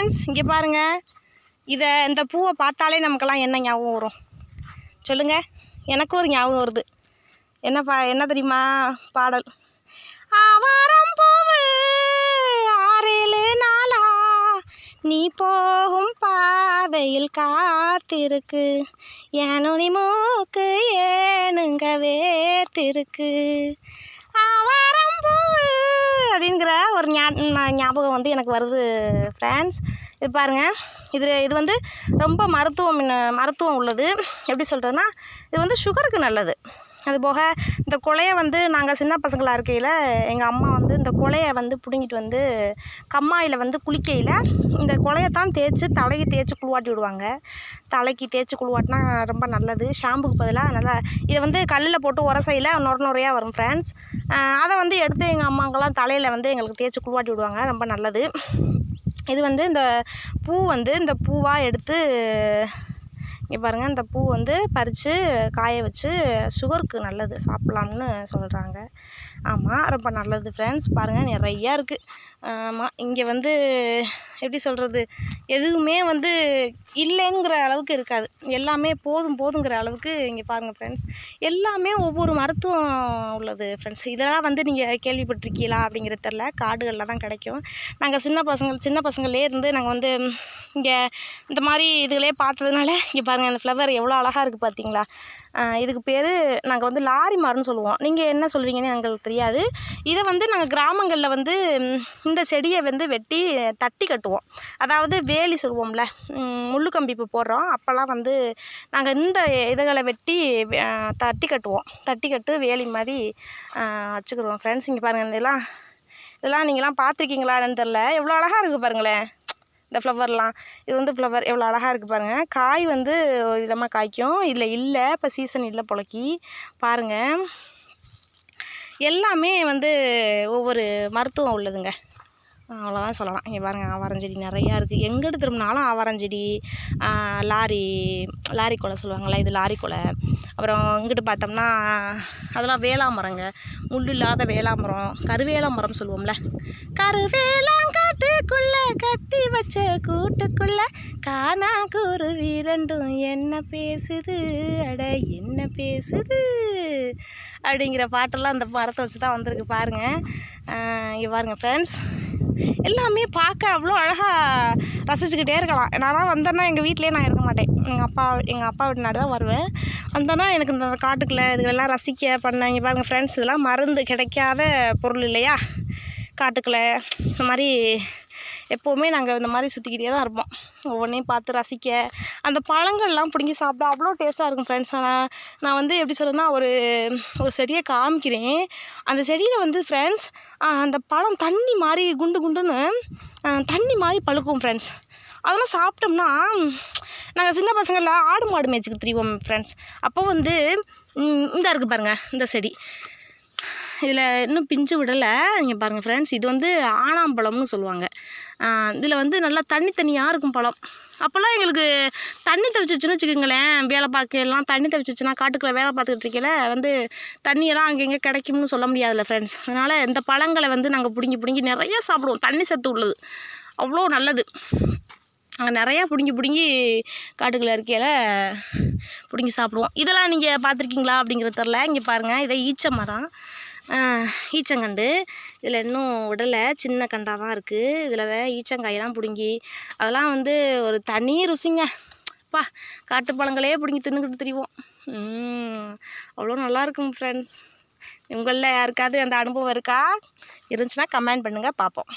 Friends, இங்கே பாருங்கள். இந்த பூவை பார்த்தாலே நமக்கெல்லாம் என்ன ஞாபகம் வரும் சொல்லுங்கள்? எனக்கு ஒரு ஞாபகம் வருது. என்ன தெரியுமா பாடல்? ஆவாரம் பூவு 6-7 நாளா நீ போகும் பாதையில் காத்திருக்கு, ஏனுனி மூக்கு ஏனுங்க வேத்திருக்கு, ஆவாரம் பூவு அப்படிங்கிற ஒரு ஞாபகம் வந்து எனக்கு வருது ஃப்ரெண்ட்ஸ். இது பாருங்கள், இது வந்து ரொம்ப மருத்துவம் உள்ளது. எப்படி சொல்கிறதுனா, இது வந்து சுகருக்கு நல்லது. அதுபோக இந்த கொலையை வந்து நாங்கள் சின்ன பசங்களாக இருக்கையில் எங்கள் அம்மா வந்து இந்த கொலையை வந்து பிடுங்கிட்டு வந்து கம்மாயில் வந்து குளிக்கையில் இந்த கொலையைத்தான் தலைக்கு தேய்ச்சி குளிவாட்டி விடுவாங்க. தலைக்கு தேய்ச்சி குளிவாட்டினா ரொம்ப நல்லது. ஷாம்புக்கு பதிலாக நல்லா இதை வந்து கல்லில் போட்டு உரசையில் நுரையாக வரும் ஃப்ரெண்ட்ஸ். அதை வந்து எடுத்து எங்கள் அம்மாங்கெல்லாம் தலையில் வந்து எங்களுக்கு தேய்ச்சி குளிவாட்டி விடுவாங்க. ரொம்ப நல்லது. இது வந்து இந்த பூவாக எடுத்து இங்கே பாருங்கள், இந்த பூ வந்து பறித்து காய வச்சு சுகருக்கு நல்லது, சாப்பிட்லாம்னு சொல்கிறாங்க. ஆமாம், ரொம்ப நல்லது ஃப்ரெண்ட்ஸ். பாருங்கள், நிறையா இருக்குது. ஆமாம், இங்கே வந்து எப்படி சொல்கிறது, எதுவுமே வந்து இல்லைங்கிற அளவுக்கு இருக்காது. எல்லாமே போதுங்கிற அளவுக்கு இங்கே பாருங்கள் ஃப்ரெண்ட்ஸ். எல்லாமே ஒவ்வொரு மருத்துவம் உள்ளது ஃப்ரெண்ட்ஸ். இதெல்லாம் வந்து நீங்கள் கேள்விப்பட்டிருக்கீங்களா அப்படிங்கிறது தெரில. காடுகளில் தான் கிடைக்கும். நாங்கள் சின்ன பசங்களே இருந்து நாங்கள் வந்து இங்கே இந்த மாதிரி இதுகளே பார்த்ததுனால இங்கே பாருங்கள், அந்த ஃப்ளவர் எவ்வளோ அழகாக இருக்குது பார்த்தீங்களா? இதுக்கு பேர் நாங்கள் வந்து லாரி மரம்னு சொல்லுவோம். நீங்கள் என்ன சொல்வீங்கன்னு எங்களுக்கு தெரியாது. இதை வந்து நாங்கள் கிராமங்களில் வந்து இந்த செடியை வந்து வெட்டி தட்டி கட்டுவோம். அதாவது வேலி சொல்லுவோம்ல, முள்ளுக்கம்பி இப்போ போடுறோம், அப்போல்லாம் வந்து நாங்கள் இந்த இதுகளை வெட்டி தட்டி கட்டு வேலி மாதிரி வச்சுக்கிடுவோம் ஃப்ரெண்ட்ஸ். இங்கே பாருங்கள், இதெல்லாம் நீங்களாம் பார்த்துருக்கீங்களான்னு தெரில. எவ்வளோ அழகாக இருக்குது பாருங்களேன் இந்த ஃப்ளவர்லாம். இது வந்து ஃப்ளவர் எவ்வளோ அழகாக இருக்குது பாருங்கள். காய் வந்து ஒரு விதமாக காய்க்கும். இதில் இல்லை, இப்போ சீசன் இல்லை பொழைக்கி. பாருங்கள், எல்லாமே வந்து ஒவ்வொரு மருத்துவம் உள்ளதுங்க. அவ்வளோதான் சொல்லலாம். இங்கே பாருங்கள், ஆவாரஞ்செடி நிறையா இருக்குது. எங்கிட்டு திரும்பினாலும் ஆவாரஞ்செடி, லாரி கொலை சொல்லுவாங்கள்ல, இது லாரி கொலை. அப்புறம் இங்கிட்டு பார்த்தோம்னா அதெல்லாம் வேளாமரங்க, முள் இல்லாத வேளாமரம், கருவேலமரம் சொல்லுவோம்ல. கருவேலாங்காட்டுக்குள்ளே கட்டி வச்ச கூட்டுக்குள்ளே காணா குருவி ரெண்டும் என்ன பேசுது, அட என்ன பேசுது அப்படிங்கிற பாட்டெல்லாம் அந்த மரத்தை வச்சு தான் வந்திருக்கு பாருங்கள். இங்கே பாருங்கள் ஃப்ரெண்ட்ஸ், எல்லாமே பார்க்க அவ்வளோ அழகாக ரசிச்சுக்கிட்டே இருக்கலாம். நான்லாம் வந்தேன்னா எங்கள் வீட்டிலே நான் இருக்க மாட்டேன். எங்கள் அப்பா வீட்டுனாடி தான் வருவேன். வந்தேன்னா எனக்கு இந்த காட்டுக்குள்ளே இதுகளெல்லாம் ரசிக்க பண்ண. இங்கே பாருங்கள் ஃப்ரெண்ட்ஸ், இதெல்லாம் மருந்து கிடைக்காத பொருள் இல்லையா? காட்டுக்குள்ளே இந்த மாதிரி எப்போவுமே நாங்கள் இந்த மாதிரி சுற்றிக்கிட்டே தான் இருப்போம். ஒவ்வொன்றையும் பார்த்து ரசிக்க, அந்த பழங்கள்லாம் பிடுங்கி சாப்பிட்டா அவ்வளோ டேஸ்ட்டாக இருக்கும் ஃப்ரெண்ட்ஸ். நான் வந்து எப்படி சொல்கிறேன்னா, ஒரு செடியை காமிக்கிறேன். அந்த செடியில் வந்து ஃப்ரெண்ட்ஸ் அந்த பழம் தண்ணி மாதிரி குண்டுன்னு தண்ணி மாதிரி பழுக்கும் ஃப்ரெண்ட்ஸ். அதெல்லாம் சாப்பிட்டோம்னா, நாங்கள் சின்ன பசங்களில் ஆடு மாடு மேய்ச்சிக்கிட்டு திரிவோம் ஃப்ரெண்ட்ஸ். அப்போ வந்து இந்த இருக்குது பாருங்கள் இந்த செடி, இதில் இன்னும் பிஞ்சு விடலை. இங்கே பாருங்கள் ஃப்ரெண்ட்ஸ், இது வந்து ஆனாம்பழம்னு சொல்லுவாங்க. இதில் வந்து நல்லா தண்ணியாக இருக்கும் பழம். அப்போல்லாம் எங்களுக்கு தண்ணி தவிச்சிச்சுன்னு வச்சுக்கோங்களேன், வேலை பார்க்கலாம் தண்ணி தவிச்சிச்சுன்னா காட்டுக்குள்ளே வேலை பார்த்துக்கிட்டு இருக்கையில் வந்து தண்ணியெல்லாம் அங்கங்கே கிடைக்கும்னு சொல்ல முடியாதுல்ல ஃப்ரெண்ட்ஸ். அதனால் இந்த பழங்களை வந்து நாங்கள் பிடுங்கி நிறையா சாப்பிடுவோம். தண்ணி சத்து உள்ளது, அவ்வளோ நல்லது. நாங்கள் நிறையா பிடுங்கி காட்டுக்குள்ளே இருக்கையில் பிடுங்கி சாப்பிடுவோம். இதெல்லாம் நீங்கள் பார்த்துருக்கீங்களா அப்படிங்கிறது தெரில. இங்கே பாருங்கள், இதை ஈச்ச மரம், ஈச்சங்கண்டு. இதில் இன்னும் விடலை, சின்ன கண்டாக தான் இருக்குது. இதில் தான் ஈச்சங்காயெல்லாம் பிடுங்கி அதெல்லாம் வந்து ஒரு தனி ருசிங்க. காட்டு பழங்களே பிடுங்கி தின்னுக்கிட்டு திரிவோம். அவ்வளோ நல்லாயிருக்கும் ஃப்ரெண்ட்ஸ். உங்களில் யாருக்காவது அந்த அனுபவம் இருக்கா? இருந்துச்சுன்னா கமெண்ட் பண்ணுங்கள், பார்ப்போம்.